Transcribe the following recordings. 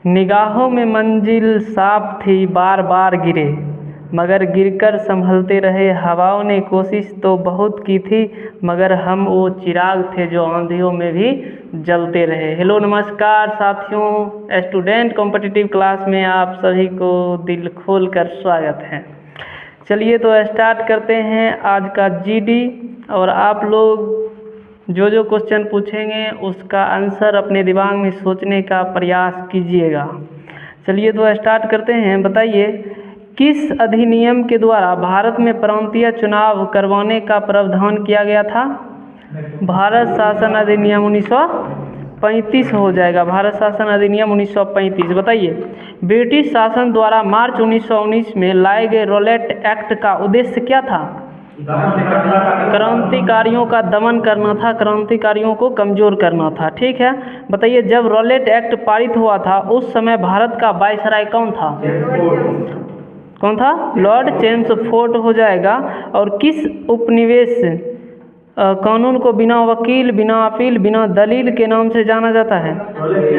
निगाहों में मंजिल साफ थी, बार बार गिरे, मगर गिरकर संभलते रहे। हवाओं ने कोशिश तो बहुत की थी, मगर हम वो चिराग थे जो आंधियों में भी जलते रहे। हेलो नमस्कार साथियों, स्टूडेंट कॉम्पिटिटिव क्लास में आप सभी को दिल खोल कर स्वागत है। चलिए तो स्टार्ट करते हैं आज का जीडी। और आप लोग जो जो क्वेश्चन पूछेंगे उसका आंसर अपने दिमाग में सोचने का प्रयास कीजिएगा। चलिए तो स्टार्ट करते हैं। बताइए, किस अधिनियम के द्वारा भारत में प्रांतीय चुनाव करवाने का प्रावधान किया गया था? भारत शासन अधिनियम 1935 हो जाएगा। भारत शासन अधिनियम 1935। बताइए, ब्रिटिश शासन द्वारा मार्च 1919 में लाए गए रॉलेट एक्ट का उद्देश्य क्या था? क्रांतिकारियों का दमन करना था, क्रांतिकारियों को कमज़ोर करना था। ठीक है। बताइए, जब रॉलेट एक्ट पारित हुआ था उस समय भारत का वायसराय कौन था? कौन था? लॉर्ड चेम्सफोर्ड हो जाएगा। और किस उपनिवेश कानून को बिना वकील, बिना अपील, बिना दलील के नाम से जाना जाता है?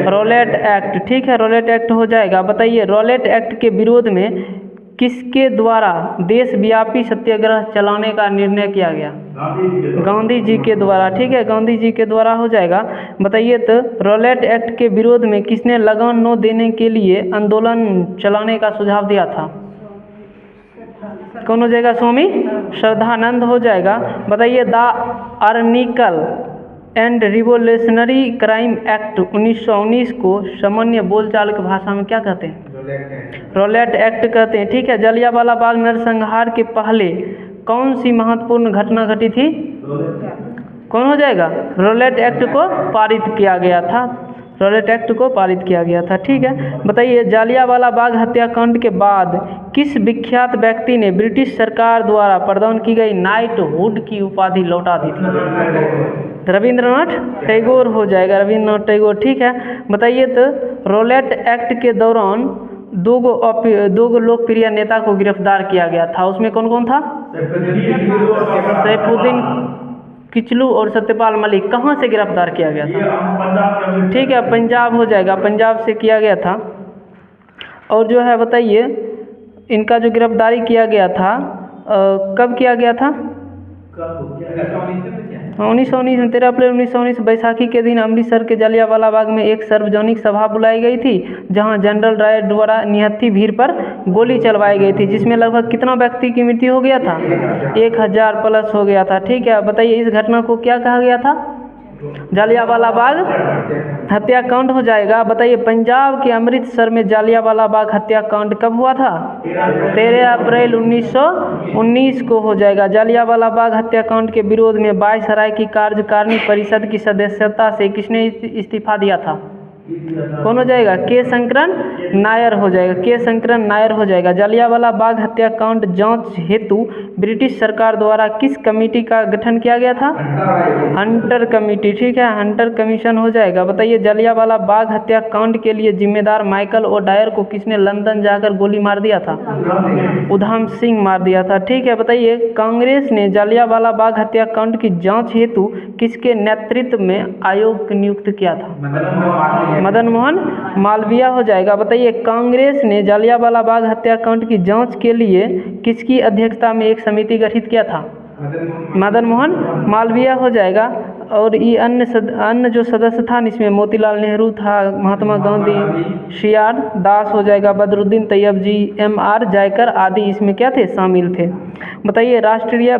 Rowlatt act. ठीक है, रॉलेट एक्ट हो जाएगा। बताइए, रॉलेट एक्ट के विरोध में किसके द्वारा देशव्यापी सत्याग्रह चलाने का निर्णय किया गया? गांधी जी के द्वारा। ठीक है, गांधी जी के द्वारा हो जाएगा। बताइए, तो रॉलेट एक्ट के विरोध में किसने लगान न देने के लिए आंदोलन चलाने का सुझाव दिया था? कौन हो जाएगा? स्वामी श्रद्धानंद हो जाएगा। बताइए, the anarchical and revolutionary crime act 1919 को सामान्य बोलचाल की भाषा में क्या कहते हैं? रॉलेट एक्ट कहते हैं। ठीक है। जलियांवाला बाग नरसंहार के पहले कौन सी महत्वपूर्ण घटना घटी थी? कौन हो जाएगा? रॉलेट एक्ट को पारित किया गया था। रॉलेट एक्ट को पारित किया गया था। ठीक है। बताइए, जलियांवाला बाग हत्याकांड के बाद किस विख्यात व्यक्ति ने ब्रिटिश सरकार द्वारा प्रदान की गई नाइटहुड की उपाधि लौटा दी थी? रविंद्रनाथ टैगोर हो जाएगा। रविंद्रनाथ टैगोर। ठीक है। बताइए, तो रॉलेट एक्ट के दौरान दो गो लोकप्रिय नेता को गिरफ्तार किया गया था। उसमें कौन कौन था? सैफुद्दीन किचलू और सत्यपाल मलिक। कहाँ से गिरफ्तार किया गया था? ठीक है, पंजाब हो जाएगा। पंजाब से किया गया था। और जो है, बताइए, इनका जो गिरफ्तारी किया गया था कब किया गया था? 1919 में 13 अप्रैल 1919 बैसाखी के दिन अमृतसर के जलियांवाला बाग में एक सार्वजनिक सभा बुलाई गई थी, जहां जनरल डायर द्वारा निहत्थी भीड़ पर गोली चलवाई गई थी, जिसमें लगभग कितना व्यक्ति की मृत्यु हो गया था? 1000 प्लस हो गया था। ठीक है। बताइए, इस घटना को क्या कहा गया था? जलियांवाला बाग हत्याकांड हो जाएगा। बताइए, पंजाब के अमृतसर में जलियांवाला बाग हत्याकांड कब हुआ था? 13 अप्रैल 1919 को हो जाएगा। जलियांवाला बाग हत्याकांड के विरोध में वायसराय की कार्यकारिणी परिषद की सदस्यता से किसने इस्तीफा दिया था? कौन हो जाएगा? के शंकरन नायर हो जाएगा। के शंकरन नायर हो जाएगा। जलियांवाला बाग हत्याकांड जांच हेतु ब्रिटिश सरकार द्वारा किस कमेटी का गठन किया गया था? Hunter committee. ठीक है, हंटर कमीशन हो जाएगा। बताइए, जलियांवाला बाग हत्याकांड के लिए जिम्मेदार माइकल ओ डायर को किसने लंदन जाकर गोली मार दिया था? उधम सिंह मार दिया था। ठीक है। बताइए, कांग्रेस ने जलियांवाला बाग हत्याकांड की जांच हेतु किसके नेतृत्व में आयोग नियुक्त किया था? मदन मोहन मालवीय हो जाएगा। बताइए, कांग्रेस ने जलियांवाला बाग हत्याकांड की जांच के लिए किसकी अध्यक्षता में एक समिति गठित किया था? मदन मोहन मालवीय हो जाएगा। और ये अन्य जो सदस्य था, इसमें मोतीलाल नेहरू था, महात्मा गांधी, सीआर दास हो जाएगा, बदरुद्दीन तैयब जी, MR जयकर आदि इसमें क्या थे? शामिल थे। बताइए,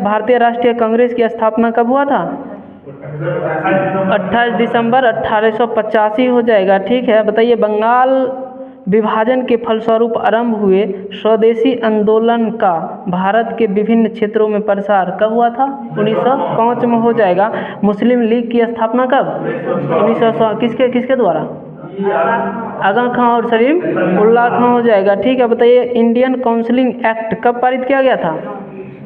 भारतीय राष्ट्रीय कांग्रेस की स्थापना कब हुआ था? 28 दिसंबर 1885 हो जाएगा। ठीक है। बताइए, बंगाल विभाजन के फलस्वरूप आरंभ हुए स्वदेशी आंदोलन का भारत के विभिन्न क्षेत्रों में प्रसार कब हुआ था? 1905 में हो जाएगा। मुस्लिम लीग की स्थापना कब? 1900। किसके द्वारा? आगा खां और सलीम उल्लाह खां हो जाएगा। ठीक है। बताइए, इंडियन काउंसिलिंग एक्ट कब पारित किया गया था?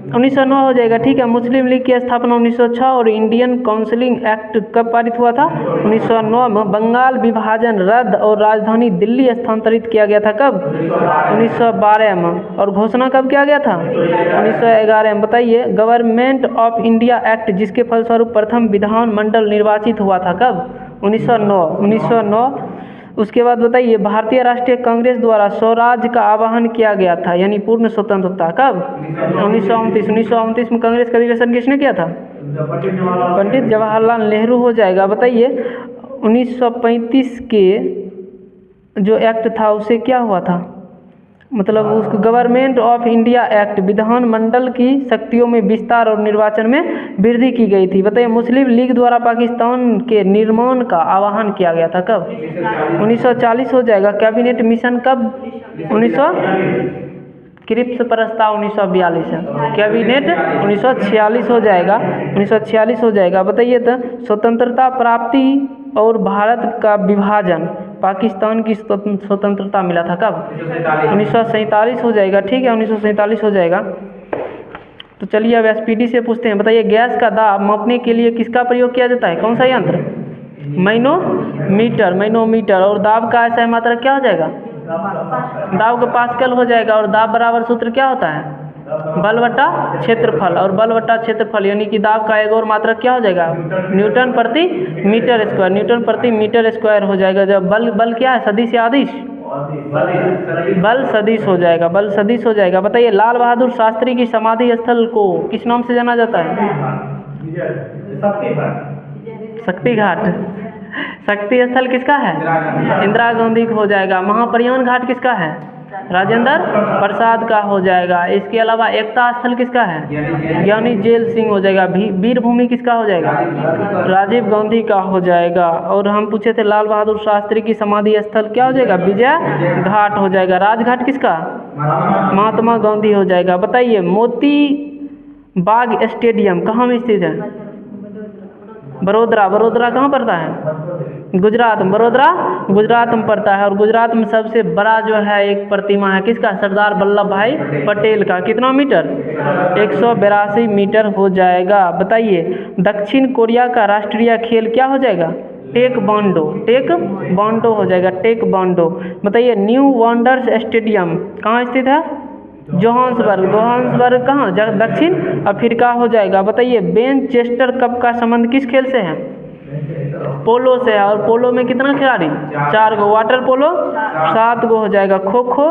1909 हो जाएगा। ठीक है। मुस्लिम लीग की स्थापना 1906 और इंडियन काउंसिलिंग एक्ट कब पारित हुआ था? 1909 में। बंगाल विभाजन रद्द और राजधानी दिल्ली स्थानांतरित किया गया था कब? 1912 में। और घोषणा कब किया गया था? 1911 में। बताइए, गवर्नमेंट ऑफ इंडिया एक्ट जिसके फलस्वरूप प्रथम विधानमंडल निर्वाचित हुआ था कब? 1909। उसके बाद बताइए भारतीय राष्ट्रीय कांग्रेस द्वारा स्वराज का आह्वान किया गया था यानी पूर्ण स्वतंत्रता कब? 1929 में कांग्रेस का अधिवेशन किसने किया था? पंडित जवाहरलाल नेहरू हो जाएगा। बताइए 1935 के जो एक्ट था उसे क्या हुआ था, मतलब उसको गवर्नमेंट ऑफ इंडिया एक्ट, विधानमंडल की शक्तियों में विस्तार और निर्वाचन में वृद्धि की गई थी। बताइए मुस्लिम लीग द्वारा पाकिस्तान के निर्माण का आह्वान किया गया था कब? 1940 हो जाएगा। कैबिनेट मिशन कब? 1900 क्रिप्स प्रस्ताव 1942 है। कैबिनेट 1946 हो जाएगा, 1946 हो जाएगा। बताइए तो स्वतंत्रता प्राप्ति और भारत का विभाजन, पाकिस्तान की स्वतंत्रता मिला था कब? 1947 हो जाएगा। ठीक है 1947 हो जाएगा। तो चलिए अब एसपीडी से पूछते हैं। बताइए गैस का दाब मापने के लिए किसका प्रयोग किया जाता है, कौन सा यंत्र? Manometer, manometer. और दाब का ऐसा मात्रक क्या हो जाएगा? दाब का पास्कल हो जाएगा। और दाब बराबर सूत्र क्या होता है? बल बटा क्षेत्रफल। और बल बटा क्षेत्रफल यानी कि दाब का एक और मात्रक क्या हो जाएगा? न्यूटन प्रति मीटर स्क्वायर, न्यूटन प्रति मीटर स्क्वायर हो जाएगा। जब बल क्या है, सदिश या अदिश? बल सदिश हो जाएगा, बल सदिश हो जाएगा। बताइए लाल बहादुर शास्त्री की समाधि स्थल को किस नाम से जाना जाता है? शक्ति घाट। शक्ति स्थल किसका है? इंदिरा गांधी हो जाएगा। महापरियान घाट किसका है? राजेंद्र प्रसाद का हो जाएगा। इसके अलावा एकता स्थल किसका है? ज्ञानी जेल सिंह हो जाएगा। वीर भूमि किसका हो जाएगा? राजीव गांधी का हो जाएगा। और हम पूछे थे लाल बहादुर शास्त्री की समाधि स्थल क्या हो जाएगा? विजय घाट हो जाएगा। राजघाट किसका? महात्मा गांधी हो जाएगा। बताइए मोती बाग स्टेडियम कहाँ में स्थित है? बड़ोदरा। बड़ोदरा कहाँ पड़ता है? गुजरात। बड़ोदरा गुजरात में पड़ता है। और गुजरात में सबसे बड़ा जो है एक प्रतिमा है किसका? सरदार वल्लभ भाई पटेल का। कितना मीटर? 182 मीटर हो जाएगा। बताइए दक्षिण कोरिया का राष्ट्रीय खेल क्या हो जाएगा? टेकवांडो। टेकवांडो हो जाएगा, टेकवांडो। बताइए न्यू वंडर्स स्टेडियम कहाँ स्थित है? जोहान्सबर्ग। जोहान्सबर्ग कहाँ? दक्षिण अफ्रीका हो जाएगा। बताइए बेन चेस्टर कप का संबंध किस खेल से है? पोलो से है। और पोलो में कितना खिलाड़ी? 4 गो। वाटर पोलो 7 गो हो जाएगा। खो खो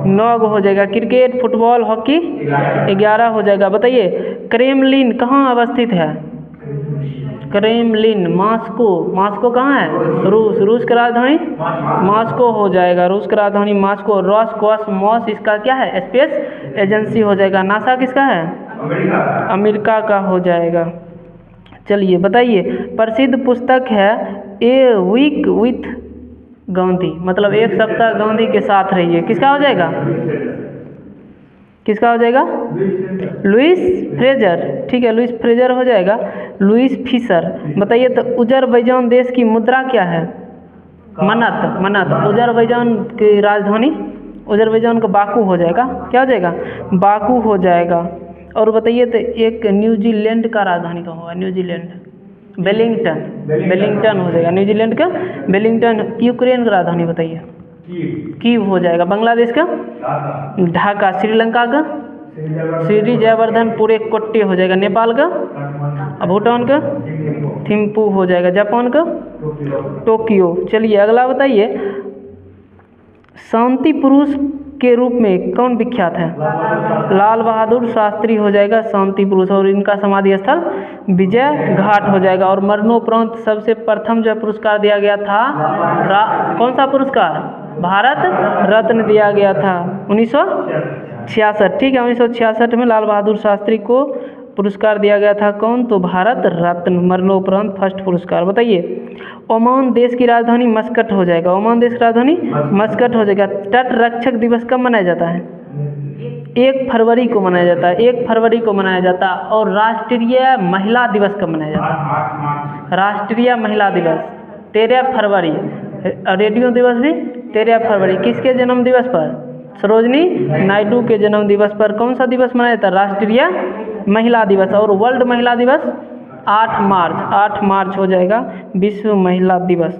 9 गो हो जाएगा। क्रिकेट, फुटबॉल, हॉकी 11 हो जाएगा। बताइए क्रेमलिन कहाँ अवस्थित है? Kremlin Moscow. मॉस्को कहाँ है? रूस। रूस की राजधानी मॉस्को हो जाएगा। रूस की राजधानी मॉस्को। रोसकॉसमॉस इसका क्या है? स्पेस एजेंसी हो जाएगा। नासा किसका है? अमेरिका का हो जाएगा। चलिए बताइए प्रसिद्ध पुस्तक है ए वीक विथ गांधी, मतलब एक सप्ताह गांधी के साथ रहिए, किसका हो जाएगा? किसका हो जाएगा? Louis Fraser. ठीक है लुइस फ्रेजर हो जाएगा। Louis Fisher. बताइए तो अजरबैजान देश की मुद्रा क्या है? मनत। मनत। अजरबैजान की राजधानी, अजरबैजान का बाकू हो जाएगा। क्या हो जाएगा? बाकू हो जाएगा। और बताइए तो एक न्यूजीलैंड का राजधानी कहाँ होगा? New Zealand Wellington. वेलिंगटन हो जाएगा न्यूजीलैंड का वेलिंगटन। यूक्रेन का राजधानी बताइए? कीव हो जाएगा। बांग्लादेश का? ढाका। श्रीलंका का? श्री जयवर्धन पूरे कोट्टे हो जाएगा। नेपाल का? भूटान का? थिम्पू हो जाएगा। जापान का? टोक्यो। चलिए अगला बताइए शांति पुरुष के रूप में कौन विख्यात है? लाल बहादुर शास्त्री हो जाएगा शांति पुरुष। और इनका समाधि स्थल विजय घाट हो जाएगा। और मरणोपरांत सबसे प्रथम जो पुरस्कार दिया गया था कौन सा पुरस्कार? भारत रत्न दिया गया था 1966। ठीक है 1966 में लाल बहादुर शास्त्री को पुरस्कार दिया गया था। कौन? तो भारत रत्न, मरणोपरांत फर्स्ट पुरस्कार। बताइए ओमान देश की राजधानी मस्कट हो जाएगा। ओमान देश की राजधानी मस्कट हो जाएगा। तट रक्षक दिवस कब मनाया जाता है? 1 फरवरी को मनाया जाता है। 1 फरवरी को मनाया जाता है। और राष्ट्रीय महिला दिवस कब मनाया जाता है? राष्ट्रीय महिला दिवस 13 फरवरी। रेडियो दिवस भी 13 फरवरी। किसके जन्म दिवस पर? सरोजनी नायडू के जन्म दिवस पर। कौन सा दिवस मनाया जाता है? राष्ट्रीय महिला दिवस। और वर्ल्ड महिला दिवस 8 मार्च। 8 मार्च हो जाएगा विश्व महिला दिवस।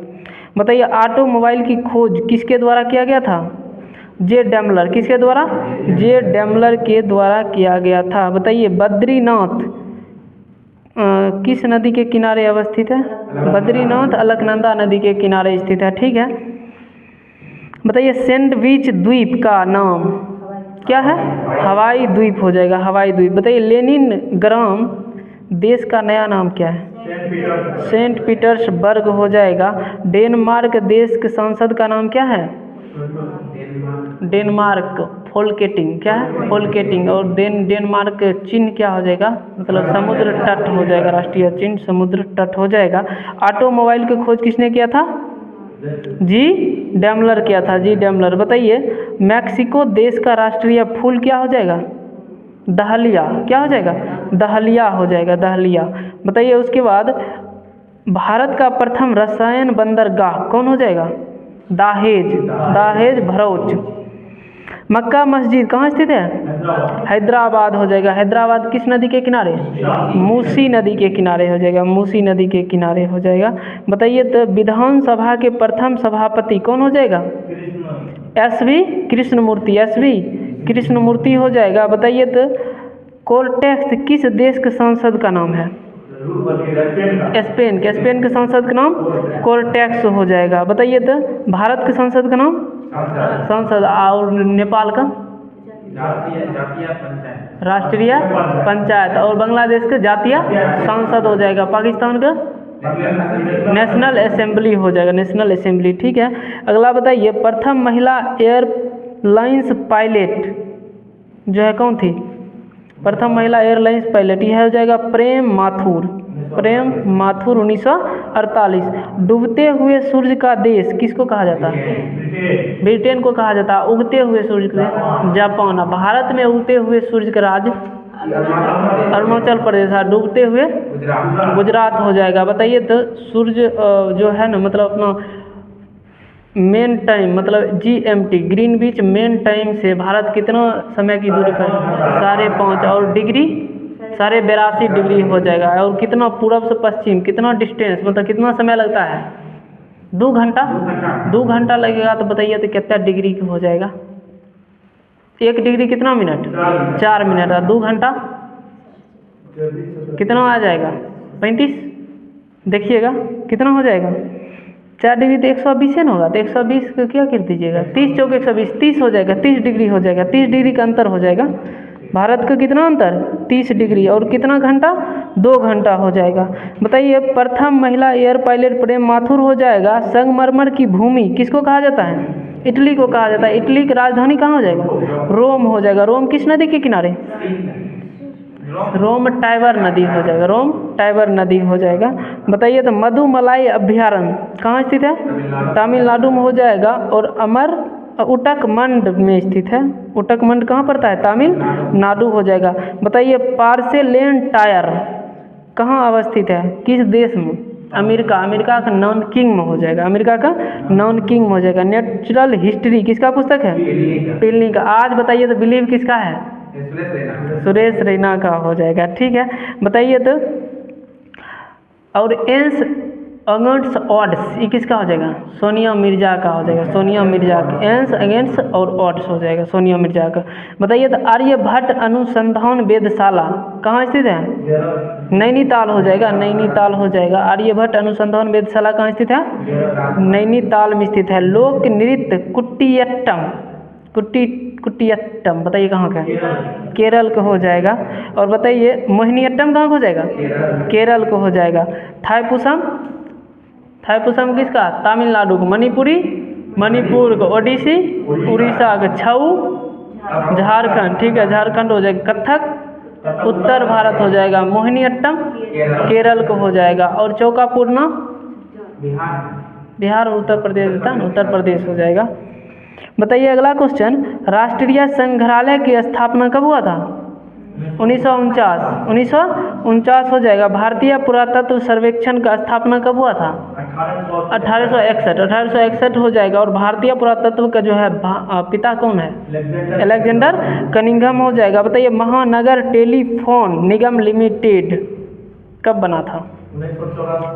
बताइए ऑटोमोबाइल की खोज किसके द्वारा किया गया था? जे डेमलर। किसके द्वारा? जे डेमलर के द्वारा किया गया था। बताइए बद्रीनाथ किस नदी के किनारे अवस्थित है? बद्रीनाथ अलकनंदा नदी के किनारे स्थित है। ठीक है, बताइए सैंडविच द्वीप का नाम क्या है? हवाई द्वीप हो जाएगा, हवाई द्वीप। बताइए लेनिनग्राम देश का नया नाम क्या है? सेंट पीटर्सबर्ग हो जाएगा। डेनमार्क देश के संसद का नाम क्या है? डेनमार्क फोल्केटिंग, क्या है? फोल्केटिंग। और डेनमार्क चिन्ह क्या हो जाएगा? मतलब समुद्र तट हो जाएगा, राष्ट्रीय चिन्ह समुद्र तट हो जाएगा। ऑटोमोबाइल की खोज किसने किया था? जी डेमलर किया था, जी डेमलर। बताइए मैक्सिको देश का राष्ट्रीय फूल क्या हो जाएगा? दहलिया। क्या हो जाएगा? दहलिया हो जाएगा, दहलिया। बताइए उसके बाद भारत का प्रथम रसायन बंदरगाह कौन हो जाएगा? दाहेज, दाहेज भरूच। मक्का मस्जिद कहाँ स्थित है? हैदराबाद हो जाएगा। हैदराबाद किस नदी के किनारे? मूसी नदी के किनारे हो जाएगा, मूसी नदी के किनारे हो जाएगा। बताइए तो विधानसभा के प्रथम सभापति कौन हो जाएगा? SV कृष्णमूर्ति, SV कृष्णमूर्ति हो जाएगा। बताइए तो कोर्टेक्स किस देश के संसद का नाम है? स्पेन के, स्पेन के संसद का नाम कोर्टेक्स हो जाएगा। बताइए तो भारत के संसद का नाम? संसद। और नेपाल का? राष्ट्रीय पंचायत। और बांग्लादेश का जातीय संसद हो जाएगा। पाकिस्तान का नेशनल असेंबली हो जाएगा, नेशनल असेंबली। ठीक है, अगला बताइए प्रथम महिला एयरलाइंस पायलट जो है कौन थी? प्रथम महिला एयरलाइंस पायलट यह हो जाएगा प्रेम माथुर, प्रेम माथुर 1948। डूबते हुए सूर्य का देश किसको कहा जाता है? ब्रिटेन को कहा जाता है। उगते हुए सूर्य का जापान। भारत में उगते हुए सूर्य का राज्य अरुणाचल प्रदेश है। डूबते हुए गुजरात हो जाएगा। बताइए तो सूर्य जो है ना, मतलब अपना मेन टाइम मतलब GMT ग्रीनविच मेन टाइम से भारत कितना समय की दूरी पर? 5.5 और डिग्री 82.5 डिग्री हो जाएगा। और कितना पूरब से पश्चिम कितना डिस्टेंस, मतलब कितना समय लगता है? 2 घंटा। 2 घंटा लगेगा। तो बताइए तो कितना डिग्री हो जाएगा? 1 डिग्री कितना मिनट? 4 मिनट। 2 घंटा कितना आ जाएगा? 35। देखिएगा कितना हो जाएगा? 4 डिग्री तो 120 है ना होगा, तो 120 को क्या कर दीजिएगा? 30 चौक 120, 30 हो जाएगा, 30 डिग्री हो जाएगा। 30 डिग्री का अंतर हो जाएगा। भारत का कितना अंतर? 30 डिग्री। और कितना घंटा? 2 घंटा हो जाएगा। बताइए प्रथम महिला एयर पायलट प्रेम माथुर हो जाएगा। संगमरमर की भूमि किसको कहा जाता है? इटली को कहा जाता है। इटली की राजधानी कहाँ हो जाएगा? रोम हो जाएगा। रोम किस नदी के किनारे? रोम टाइबर नदी हो जाएगा, रोम टाइबर नदी हो जाएगा। बताइए तो मधुमलाई अभ्यारण्य कहाँ स्थित है? तमिलनाडु में हो जाएगा। और अमर उटकमंड में स्थित है। उटकमंड कहाँ पड़ता है? तमिलनाडु हो जाएगा। बताइए पार्सेलेन टायर कहाँ अवस्थित है? किस देश में? अमेरिका, अमेरिका का नॉनकिंग में हो जाएगा, अमेरिका का नॉनकिंग में हो जाएगा। नेचुरल हिस्ट्री किसका पुस्तक है? पिलनी का। आज बताइए तो बिलीव किसका है? सुरेश रैना का हो जाएगा। ठीक है, बताइए तो और एंस अगेंस्ट ऑड्स ये किसका हो जाएगा? सोनिया मिर्जा का हो जाएगा, सोनिया मिर्जा का। एंस अगेंस्ट और ऑड्स हो जाएगा सोनिया मिर्जा का। बताइए तो आर्यभट्ट अनुसंधान वेधशाला कहाँ स्थित है? नैनीताल हो जाएगा, नैनीताल हो जाएगा। आर्यभट्ट अनुसंधान वेधशाला कहाँ स्थित है? नैनीताल में स्थित है। लोक नृत्य कुटियाट्टम, कुटियाट्टम बताइए कहाँ का है? केरल का हो जाएगा। और बताइए मोहिनीअट्टम कहाँ का हो जाएगा? केरल को हो जाएगा। थाईपुसम, थाईपुसम किसका? तमिलनाडु को। मणिपुरी, मणिपुर को। ओडिसी, उड़ीसा का। छऊ झारखंड, ठीक है झारखंड हो जाएगा। कथक उत्तर भारत हो जाएगा। मोहिनीअट्टम केरल को हो जाएगा। और चौकापूर्णा बिहार और उत्तर प्रदेश देता है, उत्तर प्रदेश हो जाएगा। बताइए अगला क्वेश्चन, राष्ट्रीय संग्रहालय की स्थापना कब हुआ था? 1949, 1949 हो जाएगा। भारतीय पुरातत्व सर्वेक्षण का स्थापना कब हुआ था? 1861, 1861 हो जाएगा। और भारतीय पुरातत्व का जो है पिता कौन है? अलेक्जेंडर कनिंघम हो जाएगा। बताइए महानगर टेलीफोन निगम लिमिटेड कब बना था?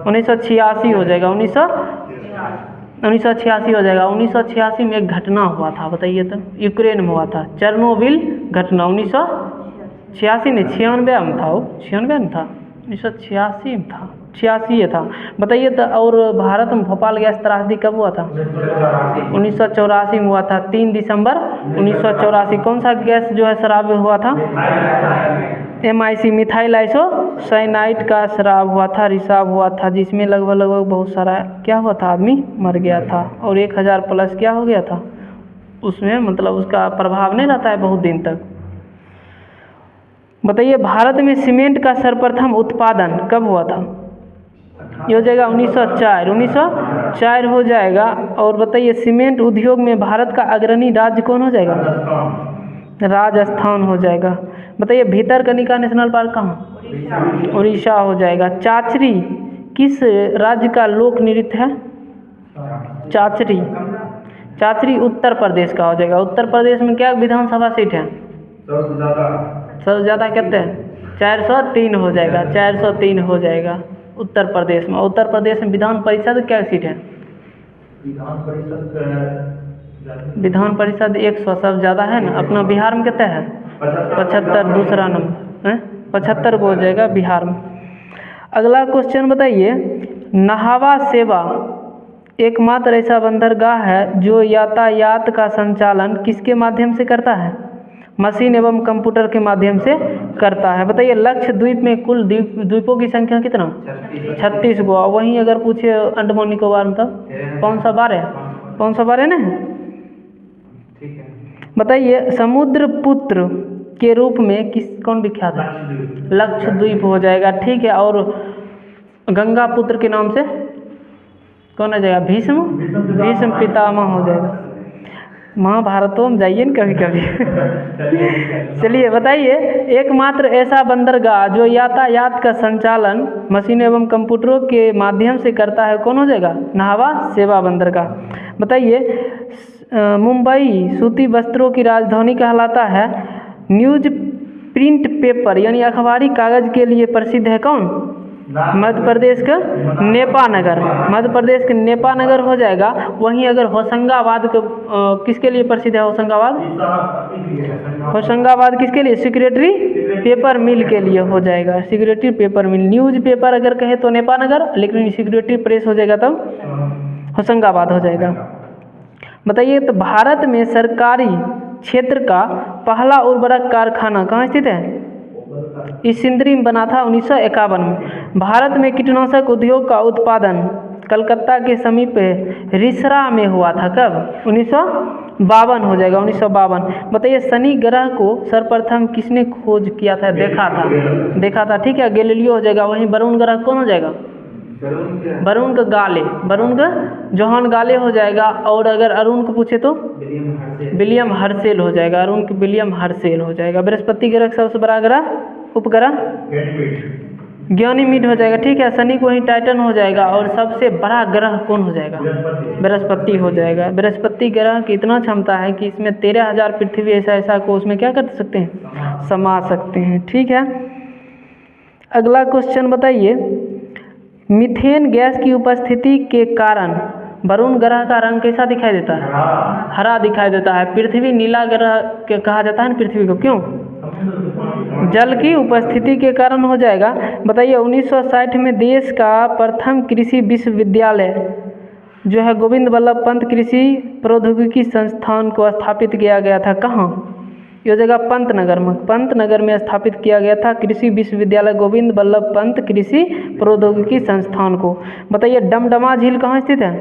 1986 हो जाएगा। 1986 हो जाएगा। 1986 में एक घटना हुआ था, बताइए तो? यूक्रेन में हुआ था, चेरनोबिल घटना। 1986 नहीं 96 में था वो, 96 में था 1986 में था, 86 ये था। बताइए तो, और भारत में भोपाल गैस त्रासदी कब हुआ था? 1984 में हुआ था, 3 दिसंबर 1984। कौन सा गैस जो है शराब में हुआ था? MIC, मिथाइल आइसोसाइनाइड का शराब हुआ था, रिसाव हुआ था, जिसमें लगभग बहुत सारा क्या हुआ था, आदमी मर गया था, और 1000 प्लस क्या हो गया था उसमें, मतलब उसका प्रभाव नहीं रहता है बहुत दिन तक। बताइए भारत में सीमेंट का सर्वप्रथम उत्पादन कब हुआ था? ये हो जाएगा 1904 हो जाएगा। और बताइए सीमेंट उद्योग में भारत का अग्रणी राज्य कौन हो जाएगा? राजस्थान हो जाएगा। बताइए भीतरकनिका नेशनल पार्क कहाँ? उड़ीसा हो जाएगा। चाचरी किस राज्य का लोक नृत्य है? चाचरी, चाचरी उत्तर प्रदेश का हो जाएगा। उत्तर प्रदेश में क्या विधानसभा सीट है? सबसे ज़्यादा कितने? 403 हो जाएगा, 403 हो जाएगा उत्तर प्रदेश में। उत्तर प्रदेश में विधान परिषद क्या सीट है? विधान परिषद 100 सब ज़्यादा है ना। अपना बिहार में कितना है? 75, दूसरा नंबर है, 75 को हो जाएगा बिहार में। अगला क्वेश्चन बताइए, नहावा सेवा एकमात्र ऐसा बंदरगाह है जो यातायात का संचालन किसके माध्यम से करता है? मशीन एवं कंप्यूटर के माध्यम से करता है। बताइए लक्षद्वीप में कुल द्वीपों की संख्या कितना? 36 गो। वहीं अगर पूछे अंडमान निकोबार में तब 512 ना? बताइए समुद्रपुत्र के रूप में कौन विख्यात है? लक्षद्वीप हो जाएगा, ठीक है। और गंगा पुत्र के नाम से कौन आ जाएगा? भीष्म पितामह हो जाएगा। महाभारतों में जाइए न कभी कभी। चलिए बताइए एकमात्र ऐसा बंदरगाह जो यातायात का संचालन मशीन एवं कंप्यूटरों के माध्यम से करता है कौन हो जाएगा? नहावा सेवा बंदरगाह। बताइए मुंबई सूती वस्त्रों की राजधानी कहलाता है। न्यूज प्रिंट पेपर यानी अखबारी कागज के लिए प्रसिद्ध है कौन? मध्य प्रदेश का नेपानगर, मध्य प्रदेश के नेपानगर हो जाएगा। वहीं अगर होशंगाबाद को किसके लिए प्रसिद्ध है? होशंगाबाद किसके लिए? सेक्रेटरी पेपर मिल के लिए हो जाएगा, सेक्रेटरी पेपर मिल। न्यूज पेपर अगर कहे तो नेपानगर, लेकिन सेक्रेटरी प्रेस हो जाएगा तब होशंगाबाद हो जाएगा। बताइए तो भारत में सरकारी क्षेत्र का पहला उर्वरक कारखाना कहाँ स्थित है? इस सिंदरी में बना था 1951 में। भारत में कीटनाशक उद्योग का उत्पादन कलकत्ता के समीप रिसरा में हुआ था कब? 1952 हो जाएगा, 1952। बताइए शनि ग्रह को सर्वप्रथम किसने खोज किया था? देखा था, ठीक है, गैलीलियो हो जाएगा। वहीं वरुण ग्रह कौन हो जाएगा? वरुण का गाले, वरुण का जोहान गाले हो जाएगा। और अगर अरुण को पूछे तो विलियम हर्शेल हो जाएगा, अरुण के विलियम हर्शेल हो जाएगा। बृहस्पति ग्रह सबसे बड़ा ग्रह उपग्रह गैनीमीड हो जाएगा, ठीक है। शनि को ही टाइटन हो जाएगा। और सबसे बड़ा ग्रह कौन हो जाएगा? बृहस्पति हो जाएगा। बृहस्पति ग्रह की इतना क्षमता है कि इसमें 13,000 पृथ्वी ऐसा को उसमें क्या कर सकते हैं? समा सकते हैं, ठीक है। अगला क्वेश्चन बताइए, मीथेन गैस की उपस्थिति के कारण वरुण ग्रह का रंग कैसा दिखाई देता है? हरा दिखाई देता है। पृथ्वी नीला ग्रह के कहा जाता है ना पृथ्वी को, क्यों? जल की उपस्थिति के कारण हो जाएगा। बताइए 1960 में देश का प्रथम कृषि विश्वविद्यालय जो है गोविंद बल्लभ पंत कृषि प्रौद्योगिकी संस्थान को स्थापित किया गया था कहाँ? ये जगह पंतनगर में स्थापित किया गया था कृषि विश्वविद्यालय गोविंद बल्लभ पंत कृषि प्रौद्योगिकी संस्थान को। बताइए डमडमा झील कहाँ स्थित है?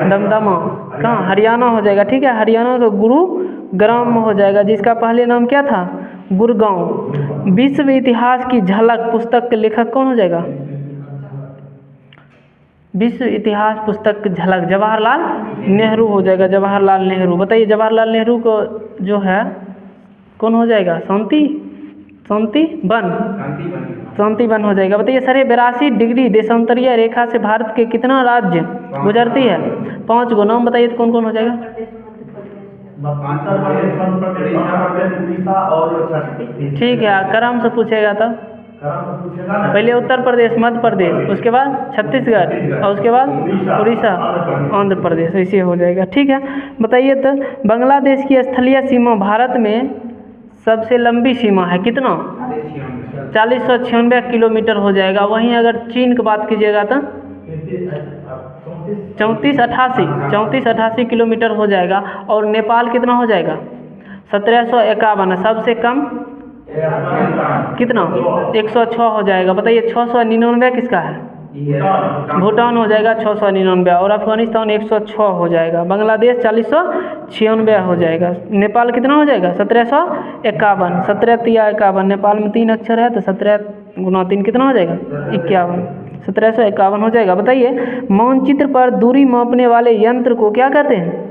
दमदमा कहाँ? हरियाणा हो जाएगा, ठीक है। हरियाणा का गुरुग्राम हो जाएगा, जिसका पहले नाम क्या था? गुड़गांव। विश्व इतिहास की झलक पुस्तक के लेखक कौन हो जाएगा? विश्व इतिहास पुस्तक की झलक जवाहरलाल नेहरू हो जाएगा, जवाहरलाल नेहरू। बताइए जवाहरलाल नेहरू को जो है कौन हो जाएगा? शांति वन हो जाएगा। बताइए 82 डिग्री देशांतरीय रेखा से भारत के कितना राज्य गुजरती है? 5 गो। नाम बताइए तो कौन कौन हो जाएगा? ठीक है, क्रम से पूछेगा तब पहले उत्तर प्रदेश, मध्य प्रदेश, उसके बाद छत्तीसगढ़ और उसके बाद उड़ीसा, आंध्र प्रदेश, ऐसे हो जाएगा, ठीक है। बताइए तो बांग्लादेश की स्थलीय सीमा भारत में सबसे लंबी सीमा है कितना? 4096 किलोमीटर हो जाएगा। वहीं अगर चीन की बात कीजिएगा तो 3488 किलोमीटर हो जाएगा। और नेपाल कितना हो जाएगा? 1751। सबसे कम कितना? 106 हो जाएगा। बताइए 699 किसका है? भूटान हो जाएगा 699, और अफगानिस्तान 106 हो जाएगा। बांग्लादेश 4096 हो जाएगा। नेपाल कितना हो जाएगा? 1751। 17 नेपाल में 3 अक्षर है तो 17 गुना 3 कितना हो जाएगा? 51। 1751 हो जाएगा। बताइए मानचित्र पर दूरी मापने वाले यंत्र को क्या कहते हैं?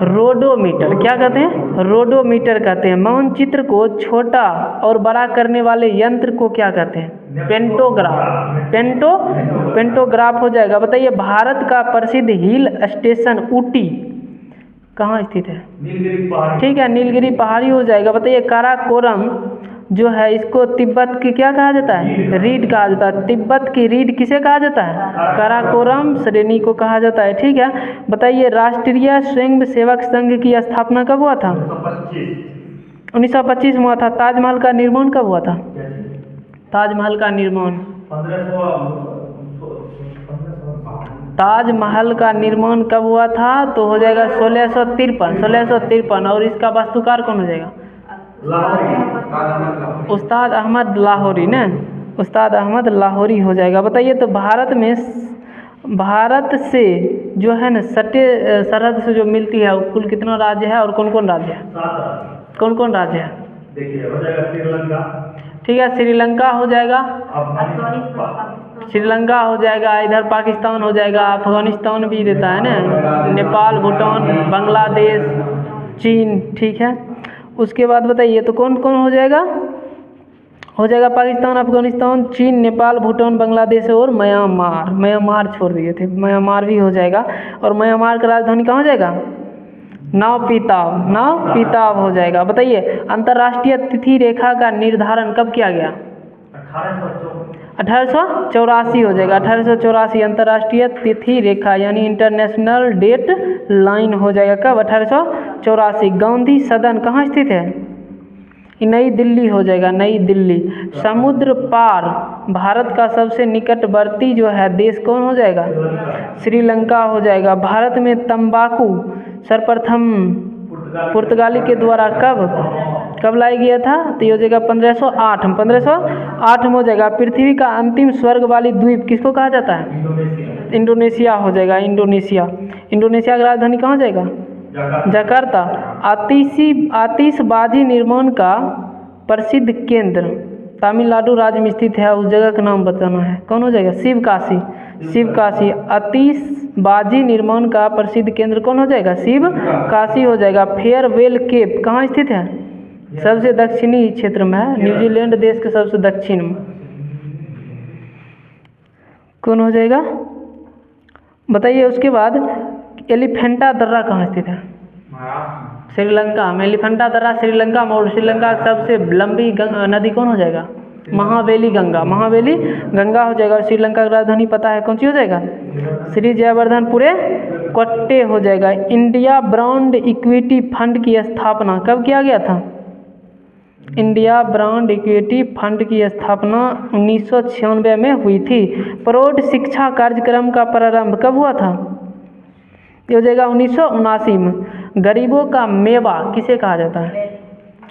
रोडोमीटर। क्या कहते हैं? रोडोमीटर कहते हैं। मानचित्र को छोटा और बड़ा करने वाले यंत्र को क्या कहते हैं? पेंटोग्राफ। पेंटोग्राफ हो जाएगा। बताइए भारत का प्रसिद्ध हिल स्टेशन ऊटी कहाँ स्थित है? ठीक है, नीलगिरी पहाड़ी हो जाएगा। बताइए काराकोरम जो है इसको तिब्बत की क्या कहा जाता है? रीढ़ कहा जाता है। तिब्बत की रीढ़ किसे कहा जाता है? काराकोरम श्रेणी को कहा जाता है। ठीक है, बताइए राष्ट्रीय स्वयंसेवक संघ की स्थापना कब हुआ था? 1925 में हुआ था। ताजमहल का निर्माण कब हुआ था? ताजमहल का निर्माण कब हुआ था? तो हो जाएगा 1653। और इसका वास्तुकार कौन हो जाएगा? उस्ताद अहमद लाहौरी ने। उस्ताद अहमद लाहौरी हो जाएगा। बताइए तो भारत से जो है ना सरहद से जो मिलती है कुल कितना राज्य है और कौन कौन राज्य है? कौन कौन राज्य है? देखिए हो जाएगा श्रीलंका। ठीक है, श्रीलंका हो जाएगा। श्रीलंका हो जाएगा। इधर पाकिस्तान हो जाएगा। अफगानिस्तान भी देता है ना। नेपाल, भूटान, बांग्लादेश, चीन। ठीक है, उसके बाद बताइए तो कौन कौन हो जाएगा? हो जाएगा पाकिस्तान, अफगानिस्तान, चीन, नेपाल, भूटान, बांग्लादेश और म्यांमार। म्यांमार छोड़ दिए थे, म्यांमार भी हो जाएगा। और म्यांमार का राजधानी कहाँ हो जाएगा? नावपीताव हो जाएगा। बताइए अंतर्राष्ट्रीय तिथि रेखा का निर्धारण कब किया गया? 1884 हो जाएगा। 1884 अंतर्राष्ट्रीय तिथि रेखा यानी इंटरनेशनल डेट लाइन हो जाएगा। कब? 1884। गांधी सदन कहाँ स्थित है? नई दिल्ली हो जाएगा। नई दिल्ली। समुद्र पार भारत का सबसे निकटवर्ती जो है देश कौन हो जाएगा? श्रीलंका हो जाएगा। भारत में तंबाकू सर्वप्रथम पुर्तगाली के द्वारा कब लाया गया था? तो ये हो जाएगा 1508 में। 1508 में हो जाएगा। पृथ्वी का अंतिम स्वर्ग वाली द्वीप किसको कहा जाता है? इंडोनेशिया हो जाएगा। इंडोनेशिया का राजधानी कहाँ हो जाएगा? जकार्ता। आतिशबाजी निर्माण का प्रसिद्ध केंद्र तमिलनाडु राज्य में स्थित है। उस जगह का नाम बताना है। कौन हो जाएगा? शिवकाशी। आतिशबाजी निर्माण का प्रसिद्ध केंद्र कौन हो जाएगा? शिवकाशी हो जाएगा। फेयरवेल केप कहाँ स्थित है? सबसे दक्षिणी क्षेत्र में है। न्यूजीलैंड देश के सबसे दक्षिण में। कौन हो जाएगा? बताइए उसके बाद एलिफेंटा दर्रा कहाँ स्थित है? श्रीलंका में। एलिफेंटा दर्रा श्रीलंका में। और श्रीलंका की सबसे लंबी नदी कौन हो जाएगा? महावेली गंगा हो जाएगा। और श्रीलंका की राजधानी पता है कौन सी हो जाएगा? श्री जयवर्धनपुरे कोट्टे हो जाएगा। इंडिया ब्रांड इक्विटी फंड की स्थापना कब किया गया था? इंडिया ब्रांड इक्विटी फंड की स्थापना 1996 में हुई थी। प्रौढ़ शिक्षा कार्यक्रम का प्रारंभ कब हुआ था? ये हो जाएगा 1979 में। गरीबों का मेवा किसे कहा जाता है?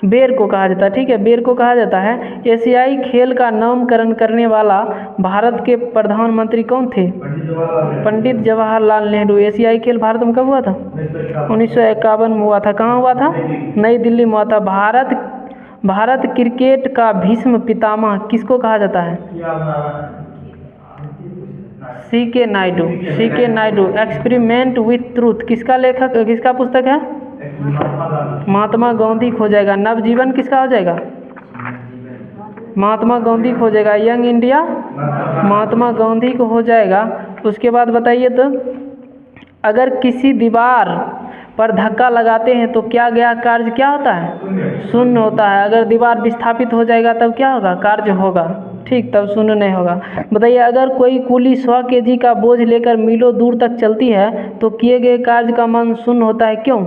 बेर को कहा जाता है। ठीक है, बेर को कहा जाता है। एशियाई खेल का नामकरण करने वाला भारत के प्रधानमंत्री कौन थे? पंडित जवाहरलाल नेहरू। एशियाई खेल भारत में कब हुआ था? 1951 में हुआ था। कहाँ हुआ था? नई दिल्ली में हुआ था। भारत क्रिकेट का भीष्म पितामह किसको कहा जाता है? C.K. Naidu. Experiment with truth किसका पुस्तक है? महात्मा गांधी हो जाएगा। नवजीवन किसका हो जाएगा? महात्मा गांधी हो जाएगा। यंग इंडिया महात्मा गांधी को हो जाएगा। उसके बाद बताइए तो अगर किसी दीवार पर धक्का लगाते हैं तो गया कार्य क्या होता है? शून्य होता है। अगर दीवार विस्थापित हो जाएगा तब क्या होगा? कार्य होगा। ठीक, तब शून्य नहीं होगा। बताइए अगर कोई कुली 100 kg का बोझ लेकर मीलों दूर तक चलती है तो किए गए कार्य का मान शून्य होता है। क्यों?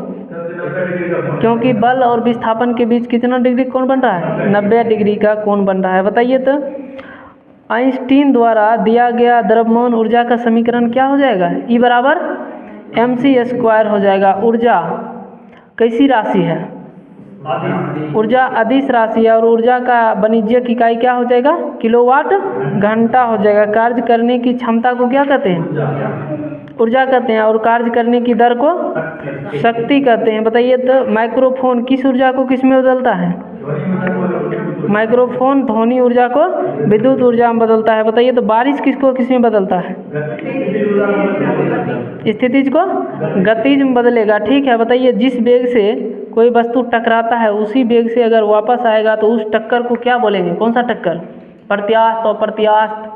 डिग्री का कोण। क्योंकि बल और विस्थापन के बीच कितना डिग्री कोण बन रहा है? 90 डिग्री का कोण बन रहा है। बताइए तो आइंस्टीन द्वारा दिया गया द्रव्यमान ऊर्जा का समीकरण क्या हो जाएगा? E बराबर mc² हो जाएगा। ऊर्जा कैसी राशि है? ऊर्जा अदिश राशि है और ऊर्जा का वाणिज्यिक इकाई क्या हो जाएगा? किलोवाट घंटा हो जाएगा। कार्य करने की क्षमता को क्या कहते हैं? ऊर्जा कहते हैं। और कार्य करने की दर को शक्ति कहते हैं। बताइए तो माइक्रोफोन किस ऊर्जा को किस में बदलता है? माइक्रोफोन ध्वनि ऊर्जा को विद्युत ऊर्जा में बदलता है। बताइए तो बारिश किसको किस में बदलता है? स्थितिज को गतिज में बदलेगा। ठीक है। बताइए जिस वेग से कोई वस्तु टकराता है उसी वेग से अगर वापस आएगा तो उस टक्कर को क्या बोलेंगे? कौन सा टक्कर? प्रत्यास्थ और प्रत्यास्थ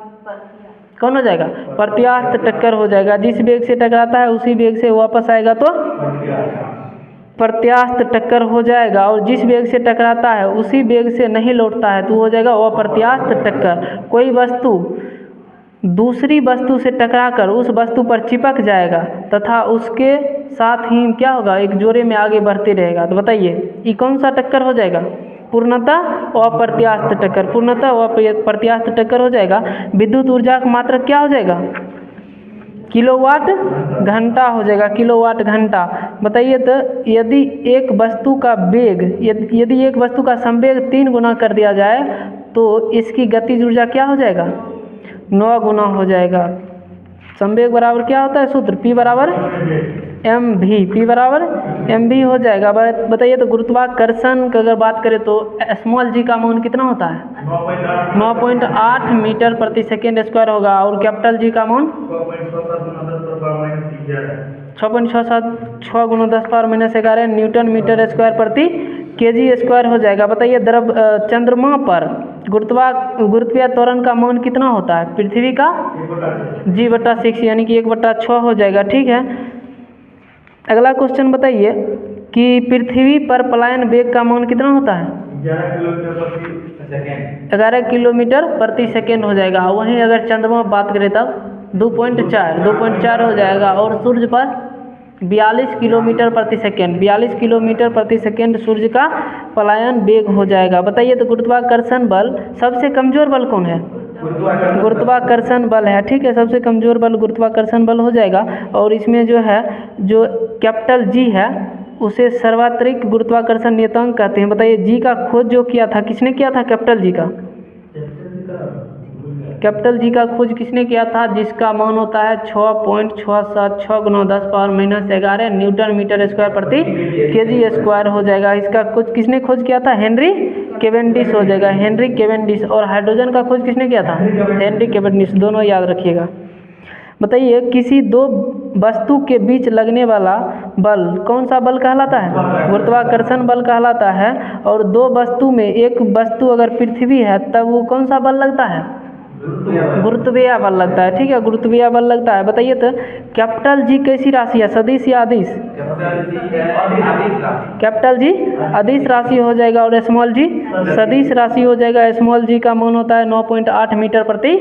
कौन हो जाएगा? प्रत्यास्थ टक्कर हो जाएगा। जिस वेग से टकराता है उसी वेग से वापस आएगा तो प्रत्यास्थ टक्कर हो जाएगा। और जिस वेग से टकराता है उसी वेग से नहीं लौटता है तो हो जाएगा अप्रत्यास्थ टक्कर। कोई वस्तु दूसरी वस्तु से टकराकर उस वस्तु पर चिपक जाएगा तथा उसके साथ ही क्या होगा? एक जोड़े में आगे बढ़ते रहेगा। तो बताइए ये कौन सा टक्कर हो जाएगा? पूर्णतः अप्रत्यास्थ टक्कर। पूर्णतः अप्रत्यास्थ टक्कर हो जाएगा। विद्युत ऊर्जा का मात्रक क्या हो जाएगा? किलोवाट घंटा हो जाएगा। किलोवाट घंटा। बताइए तो यदि एक वस्तु का वेग यदि एक वस्तु का संवेग 3 गुना कर दिया जाए तो इसकी गतिज ऊर्जा क्या हो जाएगा? 9 गुना हो जाएगा। संवेग बराबर क्या होता है सूत्र? P बराबर mv। P बराबर mv हो जाएगा। बताइए तो गुरुत्वाकर्षण की अगर बात करें तो स्मॉल g का मान कितना होता है? 9.8 मीटर प्रति सेकेंड स्क्वायर होगा। और कैपिटल जी का मान 6.67 गुना 10⁻⁻11 न्यूटन मीटर स्क्वायर प्रति केजी स्क्वायर हो जाएगा। बताइए चंद्रमा पर गुरुत्वीय त्वरण का मान कितना होता है? पृथ्वी का g/6 यानी कि 1/6 हो जाएगा। ठीक है। अगला क्वेश्चन बताइए कि पृथ्वी पर पलायन वेग का मान कितना होता है? 11 किलोमीटर प्रति सेकेंड हो जाएगा। वहीं अगर चंद्रमा पर बात करें तब 2.4 हो जाएगा। और सूर्य पर 42 किलोमीटर प्रति सेकेंड 42 किलोमीटर प्रति सेकेंड सूर्य का पलायन वेग हो जाएगा। बताइए तो गुरुत्वाकर्षण बल सबसे कमजोर बल कौन है? गुरुत्वाकर्षण बल है। ठीक है। सबसे कमजोर बल गुरुत्वाकर्षण बल हो जाएगा। और इसमें जो कैपिटल जी है उसे सर्वात्रिक गुरुत्वाकर्षण नियतांक कहते हैं। बताइए जी का खोज जो किया था किसने किया था? कैपिटल जी का कैपिटल जी का खोज किसने किया था? जिसका मान होता है 6.676 गुना 10⁻⁻11 न्यूटन मीटर स्क्वायर प्रति केजी स्क्वायर हो जाएगा। इसका खोज किसने खोज किया था? हेनरी केवेंडिश हो जाएगा। Henry Cavendish. और हाइड्रोजन का खोज किसने किया था? Henry Cavendish. दोनों याद रखिएगा। बताइए किसी दो वस्तु के बीच लगने वाला बल कौन सा बल कहलाता है? गुरुत्वाकर्षण बल कहलाता है। और दो वस्तु में एक वस्तु अगर पृथ्वी है तब वो कौन सा बल लगता है? गुरुत्वीय बल लगता है। ठीक है। गुरुत्वीय बल लगता है। बताइए तो कैपिटल जी कैसी राशि है? सदिश या अदिश? कैपिटल जी अदिश राशि हो जाएगा। और स्मॉल जी सदिश राशि हो जाएगा। स्मॉल जी का मान होता है 9.8 मीटर प्रति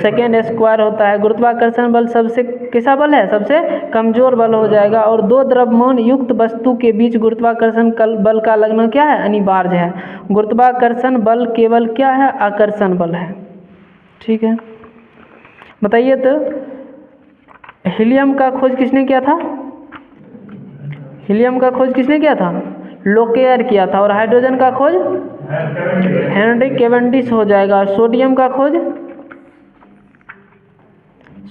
सेकेंड स्क्वायर होता है। गुरुत्वाकर्षण बल सबसे कैसा बल है? सबसे कमजोर बल हो जाएगा। और दो द्रव्यमान युक्त वस्तु के बीच गुरुत्वाकर्षण बल का लगना क्या है? अनिवार्य है। गुरुत्वाकर्षण बल केवल क्या है? आकर्षण बल है। ठीक है। बताइए तो हीलियम का खोज किसने किया था? हीलियम का खोज किसने किया था? लोकेयर किया था। और हाइड्रोजन का खोज हेनरी केवेंडिश हो जाएगा। सोडियम का खोज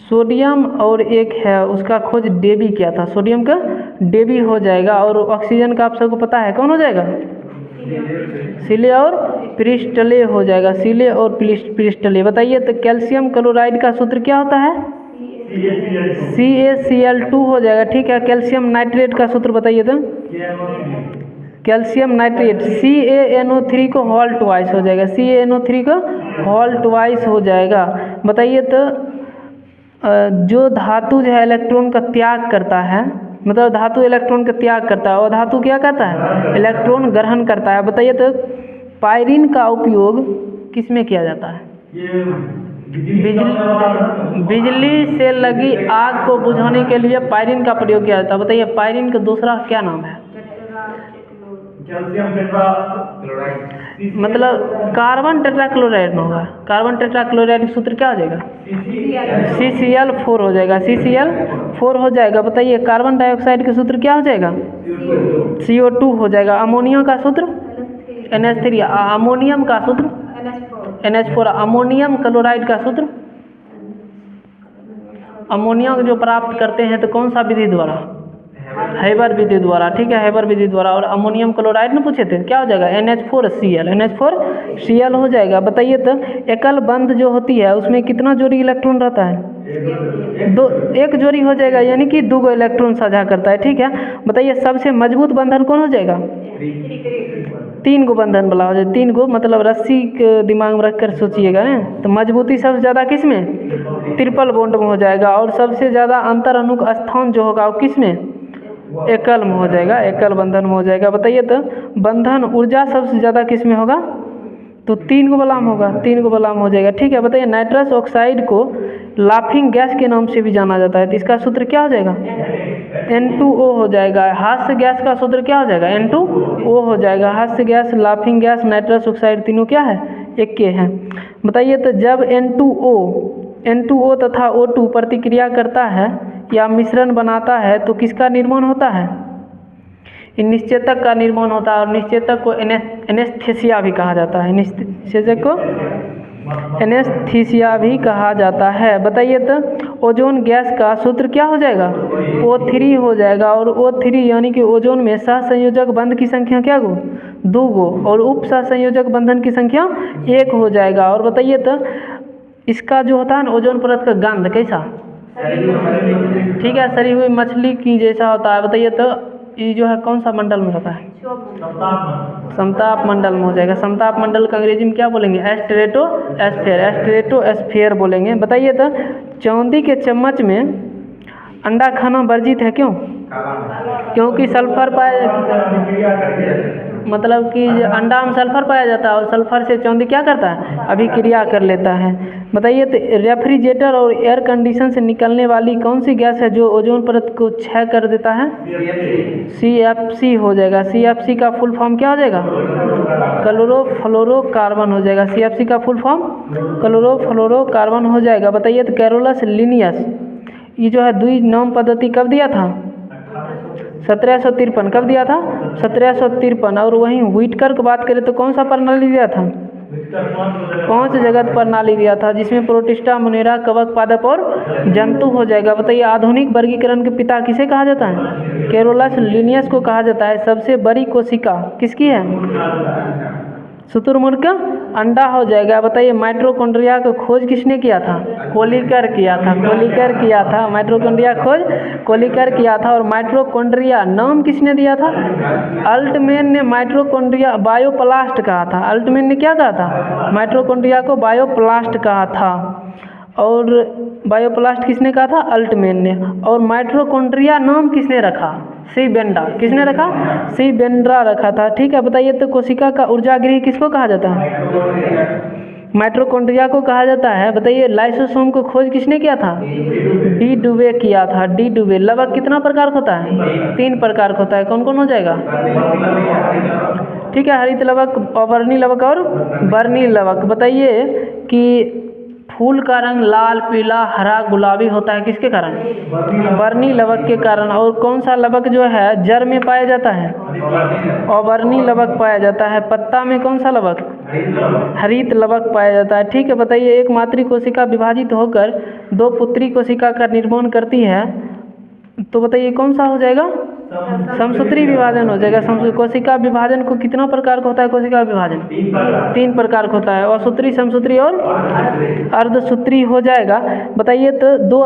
सोडियम और एक है उसका खोज डेवी किया था। सोडियम का डेवी हो जाएगा। और ऑक्सीजन का आप सबको पता है कौन हो जाएगा? सिले और प्रिस्टले हो जाएगा। सिले और प्रिस्टले। बताइए तो कैल्शियम क्लोराइड का सूत्र क्या होता है? CaCl2 हो जाएगा। ठीक है। कैल्शियम नाइट्रेट का सूत्र बताइए तो कैल्शियम नाइट्रेट CaNO3 को होल ट्वाइस हो जाएगा। CaNO3 को होल ट्वाइस हो जाएगा। बताइए तो जो धातु जो है इलेक्ट्रॉन का त्याग करता है मतलब धातु इलेक्ट्रॉन का त्याग करता है और धातु क्या करता है? इलेक्ट्रॉन ग्रहण करता है। बताइए तो पायरीन का उपयोग किस में किया जाता है? बिजली से लगी आग को बुझाने के लिए पायरीन का प्रयोग किया जाता है। बताइए पायरीन का दूसरा क्या नाम है? कैल्शियम टेट्रा क्लोराइड मतलब कार्बन टेट्राक्लोराइड में होगा। कार्बन टेट्राक्लोराइड का सूत्र क्या हो जाएगा? CCl4 हो जाएगा। CCl4 हो जाएगा। बताइए कार्बन डाइऑक्साइड का सूत्र क्या हो जाएगा? CO2 हो जाएगा। अमोनिया का सूत्र NH3। अमोनियम का सूत्र NH4। अमोनियम क्लोराइड का सूत्र, अमोनिया जो प्राप्त करते हैं तो कौन सा विधि द्वारा? हैबर विधि द्वारा। ठीक है, हैबर विधि द्वारा। और अमोनियम क्लोराइड में पूछे थे क्या हो जाएगा? NH4Cl हो जाएगा। बताइए तो एकल बंध जो होती है उसमें कितना जोड़ी इलेक्ट्रॉन रहता है? एक जोड़ी हो जाएगा, यानी कि 2 इलेक्ट्रॉन साझा करता है। ठीक है, बताइए सबसे मजबूत बंधन कौन हो जाएगा? 3 बंधन वाला हो जाए। 3 मतलब रस्सी के दिमाग में रख कर सोचिएगा ना, तो मजबूती सबसे ज़्यादा किस में? ट्रिपल बॉन्ड में हो जाएगा। और सबसे ज़्यादा अंतर अणुक स्थान जो होगा वो किस में? एकल में हो जाएगा, एकल बंधन में हो जाएगा। बताइए तो बंधन ऊर्जा सबसे ज़्यादा किस में होगा? तो 3 वाला में होगा, 3 वाला में हो जाएगा। ठीक है, बताइए नाइट्रस ऑक्साइड को लाफिंग गैस के नाम से भी जाना जाता है, तो इसका सूत्र क्या हो जाएगा? N2O हो जाएगा। हास्य गैस का सूत्र क्या हो जाएगा? N2O हो जाएगा। हास्य gas, laughing gas, nitrous oxide तीनों क्या है? एक के हैं। बताइए तो जब N2O तथा O2 प्रतिक्रिया करता है या मिश्रण बनाता है तो किसका निर्माण होता है? निश्चेतक का निर्माण होता है। और निश्चेतक को एनेस्थीसिया भी कहा जाता है। निश्चेतक को एनेस्थीसिया भी कहा जाता है। बताइए तो ओजोन गैस का सूत्र क्या हो जाएगा? O3 हो जाएगा। और O3 यानी कि ओजोन में सहसंयोजक बंध की संख्या क्या गो? 2 और उप सहसंयोजक बंधन की संख्या 1 हो जाएगा। और बताइए तो इसका जो होता है ना ओजोन परत का गंध कैसा? ठीक है, सड़ी हुई मछली की जैसा होता है। बताइए तो ये जो है कौन सा मंडल में रहता है? समताप मंडल में हो जाएगा। समताप मंडल का अंग्रेजी में क्या बोलेंगे? स्ट्रेटोस्फेयर बोलेंगे। बताइए तो चांदी के चम्मच में अंडा खाना वर्जित है, क्यों? क्योंकि सल्फर मतलब कि अंडा में सल्फर पाया जाता है और सल्फर से चांदी क्या करता है? अभिक्रिया कर लेता है। बताइए तो रेफ्रिजरेटर और एयर कंडीशन से निकलने वाली कौन सी गैस है जो ओजोन परत को क्षय कर देता है? CFC हो जाएगा। CFC का फुल फॉर्म क्या हो जाएगा? क्लोरोफ्लोरोकार्बन हो जाएगा। CFC का फुल फॉर्म क्लोरोफ्लोरोकार्बन हो जाएगा। बताइए तो कैरोलस लिनियस ये जो है द्विनाम पद्धति कब दिया था? 1753। कब दिया था? 1753। और वहीं व्हिटकर की बात करें तो कौन सा प्रणाली दिया था? 5 जगत प्रणाली दिया था, जिसमें प्रोटिस्टा, मुनेरा, कवक, पादप और जंतु हो जाएगा। बताइए आधुनिक वर्गीकरण के पिता किसे कहा जाता है? कैरोलस लिनियस को कहा जाता है। सबसे बड़ी कोशिका किसकी है? शुतुरमुर्ग का अंडा हो जाएगा। बताइए माइटोकॉन्ड्रिया की खोज किसने किया था? कोलिकर किया था। माइटोकॉन्ड्रिया खोज कोलिकर किया था। और माइटोकॉन्ड्रिया नाम किसने दिया था? अल्टमैन ने माइटोकॉन्ड्रिया बायोप्लास्ट कहा था। अल्टमैन ने क्या कहा था? माइटोकॉन्ड्रिया को बायोप्लास्ट कहा था। और बायोप्लास्ट किसने कहा था? अल्टमैन ने। और माइटोकॉन्ड्रिया नाम किसने रखा? सी बेंडा। किसने रखा? सी बेंड्रा रखा था। ठीक है, बताइए तो कोशिका का ऊर्जागृह किसको कहा जाता है? माइटोकॉन्ड्रिया को कहा जाता है। बताइए लाइसोसोम को खोज किसने किया था? डी डुवे किया था। डी डुवे। लवक कितना प्रकार का होता है? 3 प्रकार का होता है। कौन कौन हो जाएगा? ठीक है, हरित लवक, अवर्णी लवक और वर्णी लवक। बताइए कि फूल का रंग लाल, पीला, हरा, गुलाबी होता है किसके कारण? वर्णी लवक के कारण। और कौन सा लवक जो है जड़ में पाया जाता है? अवर्णी लवक पाया जाता है। पत्ता में कौन सा लवक? हरित लवक पाया जाता है। ठीक है, बताइए एक मातृ कोशिका विभाजित होकर 2 पुत्री कोशिका का निर्माण करती है, तो बताइए कौन सा हो जाएगा? समसूत्री विभाजन हो जाएगा। कोशिका विभाजन को कितना प्रकार का होता है? कोशिका विभाजन 3 प्रकार का होता है। असूत्री, समसूत्री और अर्धसूत्री हो जाएगा। बताइए तो 2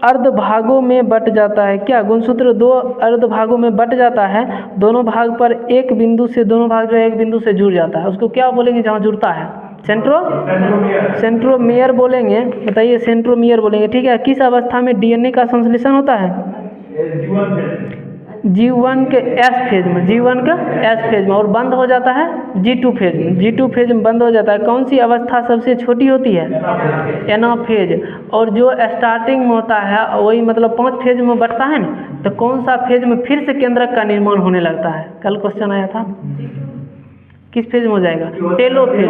अर्ध भागों में बट जाता है। क्या गुणसूत्र 2 अर्ध भागों में बट जाता है? दोनों भाग पर एक बिंदु से, दोनों भाग जो है एक बिंदु से जुड़ जाता है, उसको क्या बोलेंगे जहाँ जुड़ता है? सेंट्रोमियर बोलेंगे। बताइए सेंट्रोमियर बोलेंगे। ठीक है, किस अवस्था में DNA का संश्लेषण होता है? G1 के एस फेज में, G1 का एस फेज में, और बंद हो जाता है G2 फेज में, G2 फेज में बंद हो जाता है। कौन सी अवस्था सबसे छोटी होती है? एनाफेज। और जो स्टार्टिंग में होता है वही मतलब 5 फेज में बढ़ता है ना, तो कौन सा फेज में फिर से केंद्रक का निर्माण होने लगता है? कल क्वेश्चन आया था, किस फेज में हो जाएगा? टेलोफेज,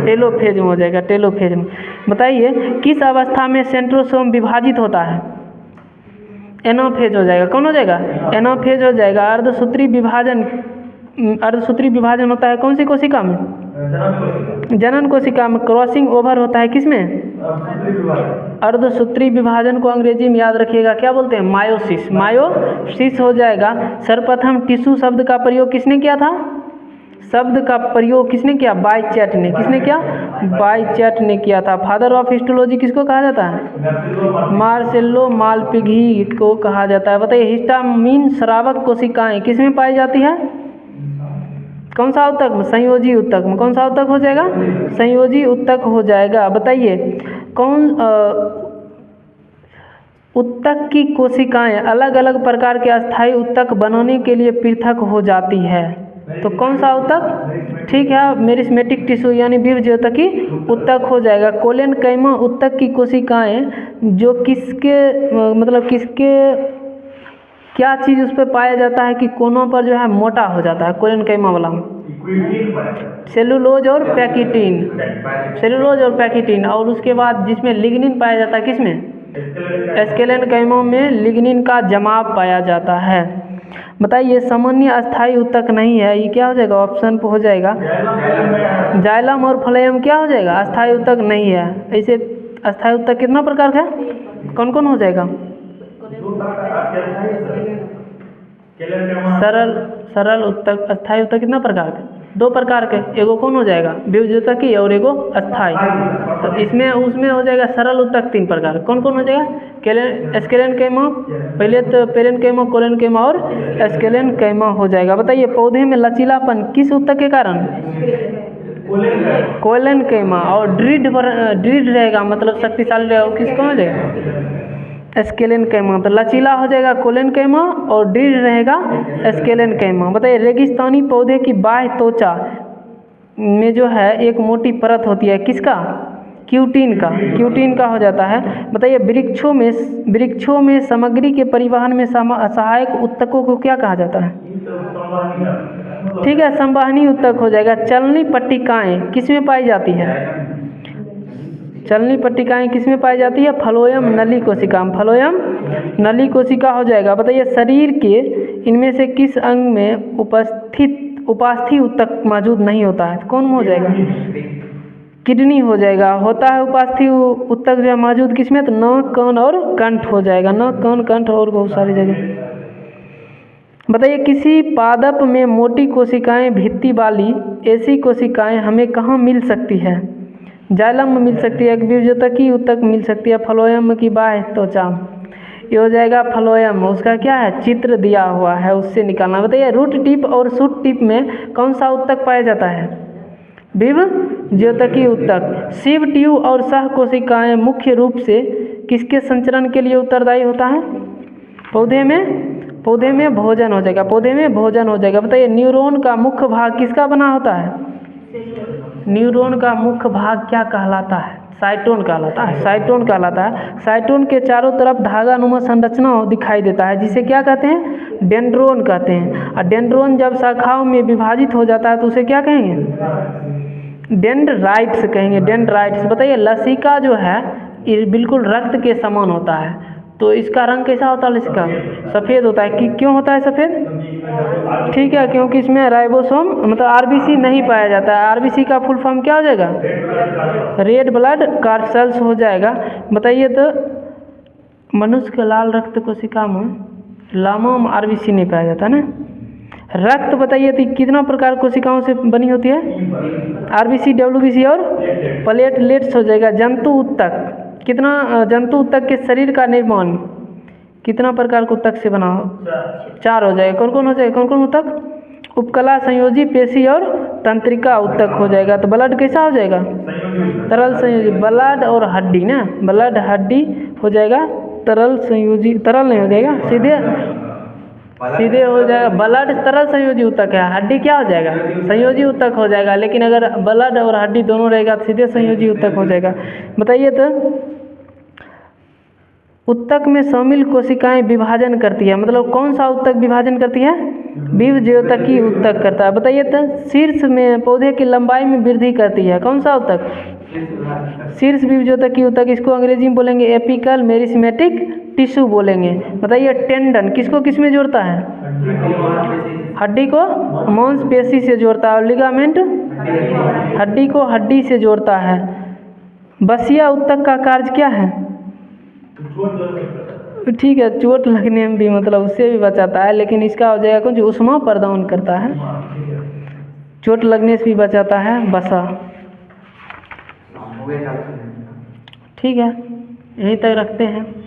टेलोफेज में हो जाएगा, टेलोफेज में। बताइए किस अवस्था में सेंट्रोसोम विभाजित होता है? एनाफेज हो जाएगा। कौन हो जाएगा? एनाफेज हो जाएगा। अर्धसूत्री विभाजन, अर्धसूत्री विभाजन होता है कौन सी कोशिका में? जनन कोशिका में। क्रॉसिंग ओवर होता है किस में? अर्धसूत्री विभाजन को अंग्रेजी में याद रखिएगा, क्या बोलते हैं? मायोसिस, मायोसिस हो जाएगा। सर्वप्रथम टिश्यू शब्द का प्रयोग किसने किया था? शब्द का प्रयोग किसने किया? बाइचैट ने। किसने किया? बाइचैट ने किया था। फादर ऑफ हिस्टोलॉजी किसको कहा जाता है? मार्सेलो मालपिघी को कहा जाता है। बताइए हिस्टामिन स्रावक कोशिकाएं किस में पाई जाती है? कौन सा उत्तक में? संयोजी उत्तक में। कौन सा उत्तक हो जाएगा? संयोजी उत्तक हो जाएगा। बताइए कौन उत्तक की कोशिकाएं अलग अलग प्रकार के अस्थायी उत्तक बनाने के लिए पृथक हो जाती है? तो कौन सा उत्तक? ठीक है, मेरिस्मेटिक टिश्यू यानी विभज्योतकी उत्तक हो जाएगा। कोलेनकैमा उत्तक की कोशिकाएं जो किसके मतलब किसके क्या चीज़ उस पर पाया जाता है कि कोनों पर जो है मोटा हो जाता है? कोलेनकैमा वाला सेलुलोज और पैकिटीन, सेलुलोज और पैकिटीन। और उसके बाद जिसमें लिग्निन पाया जाता है किसमें? स्केलेनकैमा में लिग्निन का जमाव पाया जाता है। बताइए सामान्य अस्थायी उत्तक नहीं है, ये क्या हो जाएगा? ऑप्शन पे हो जाएगा जाइलम और फ्लोएम। क्या हो जाएगा? अस्थायी उत्तक नहीं है। ऐसे अस्थायी उत्तक कितना प्रकार का? कौन कौन हो जाएगा? सरल उत्तक, अस्थायी उत्तक कितना प्रकार के? 2 प्रकार के। एगो कौन हो जाएगा? विभज्योतकी और एगो अस्थायी। तो इसमें उसमें हो जाएगा सरल उत्तक 3 प्रकार। कौन कौन हो जाएगा? स्केलेनकैमा, पहले तो पेरेनकैमा, कोलेनकैमा और स्केलेनकैमा हो जाएगा। बताइए पौधे में लचीलापन किस उत्तक के कारण? कोलेनकैमा। और दृढ़ रहेगा मतलब शक्तिशाली रहेगा, वो किसको हो जाएगा? स्केलेनकैमा। तो लचीला हो जाएगा कोलेनकैमा और दृढ़ रहेगा स्केलेनकैमा। बताइए रेगिस्तानी पौधे की बाह्य त्वचा में जो है एक मोटी परत होती है, किसका? क्यूटीन का, क्यूटीन का हो जाता है। बताइए वृक्षों में सामग्री के परिवहन में सहायक उत्तकों को क्या कहा जाता है? ठीक है, संवहनी उत्तक हो जाएगा। चलनी पट्टिकाएं किस में पाई जाती है? चलनी पट्टिकाएं किस में पाई जाती है? फ्लोएम नली कोशिका में, फ्लोएम नली कोशिका हो जाएगा। बताइए शरीर के इनमें से किस अंग में उपास्थि उत्तक मौजूद नहीं होता है? कौन हो जाएगा? किडनी हो जाएगा। होता है उपास्थि उत्तक जो है मौजूद किसमें? तो नाक, कान और कंठ हो जाएगा। नाक, कान, कंठ और बहुत सारी जगह। बताइए किसी पादप में मोटी कोशिकाएं भित्ति वाली ऐसी कोशिकाएं हमें कहाँ मिल सकती है? जाइलम में मिल सकती है, विभज्योतकी उत्तक मिल सकती है, फ्लोएम की बाह्य त्वचा। ये हो जाएगा फ्लोएम। उसका क्या है? चित्र दिया हुआ है, उससे निकालना। बताइए रूट टिप और शूट टिप में कौन सा उत्तक पाया जाता है? विभज्योतकी उत्तक। सिव ट्यूब और सह कोशिकाएं मुख्य रूप से किसके संचरण के लिए उत्तरदायी होता है? पौधे में भोजन हो जाएगा, पौधे में भोजन हो जाएगा। बताइए न्यूरॉन का मुख्य भाग किसका बना होता है? न्यूरॉन का मुख्य भाग क्या कहलाता है? साइटोन कहलाता है, साइटोन कहलाता है। साइटोन के चारों तरफ धागानुमा संरचना दिखाई देता है, जिसे क्या कहते हैं? डेंड्रोन कहते हैं। और डेंड्रोन जब शाखाओं में विभाजित हो जाता है तो उसे क्या कहेंगे? डेंड्राइट्स कहेंगे, डेंड्राइट्स। बताइए लसिका जो है ये बिल्कुल रक्त के समान होता है, तो इसका रंग कैसा होता है? इसका सफ़ेद होता है। कि क्यों होता है सफ़ेद? ठीक है, क्योंकि इसमें राइबोसोम मतलब आरबीसी नहीं पाया जाता है। आरबीसी का फुल फॉर्म क्या हो जाएगा? रेड ब्लड कार्सेल्स हो जाएगा। बताइए तो मनुष्य के लाल रक्त कोशिका में लामा में आरबीसी नहीं पाया जाता ना। रक्त बताइए तो कितना प्रकार कोशिकाओं से बनी होती है? आरबीसी, डब्ल्यूबीसी और प्लेटलेट्स हो जाएगा। जंतु उत्तक, कितना जंतु उत्तक के शरीर का निर्माण कितना प्रकार के उत्तक से बना हो? 4 हो जाएगा। कौन कौन हो जाएगा? कौन कौन उत्तक? उपकला, संयोजी, पेशी और तंत्रिका उत्तक हो जाएगा। तो ब्लड कैसा हो जाएगा? तरल संयोजी। ब्लड और हड्डी ना, ब्लड हड्डी हो जाएगा। तरल संयोजी, तरल नहीं हो जाएगा सीधे सीधे हो जाएगा। ब्लड तरल संयोजी ऊतक है, हड्डी क्या हो जाएगा? संयोजी ऊतक हो जाएगा। लेकिन अगर ब्लड और हड्डी दोनों रहेगा तो सीधे संयोजी ऊतक हो जाएगा। बताइए तो ऊतक में शामिल कोशिकाएं विभाजन करती है, मतलब कौन सा ऊतक विभाजन करती है? विभज्योतकी ऊतक करता है। बताइए तो शीर्ष में पौधे की लंबाई में वृद्धि करती है, कौन सा ऊतक? शीर्ष विभज्योतकी ऊतक। इसको अंग्रेजी में बोलेंगे एपिकल मेरिस्मेटिक टिश्यू बोलेंगे। बताइए टेंडन किसको किस में जोड़ता है? हड्डी को मांसपेशी से जोड़ता है। और लिगामेंट हड्डी को हड्डी से जोड़ता है। बसिया ऊतक का कार्य क्या है? ठीक है, चोट लगने में भी मतलब उससे भी बचाता है, लेकिन इसका हो जाएगा कुछ ऊष्मा प्रदान करता है, चोट लगने से भी बचाता है बसा। ठीक है, यहीं तक रखते हैं।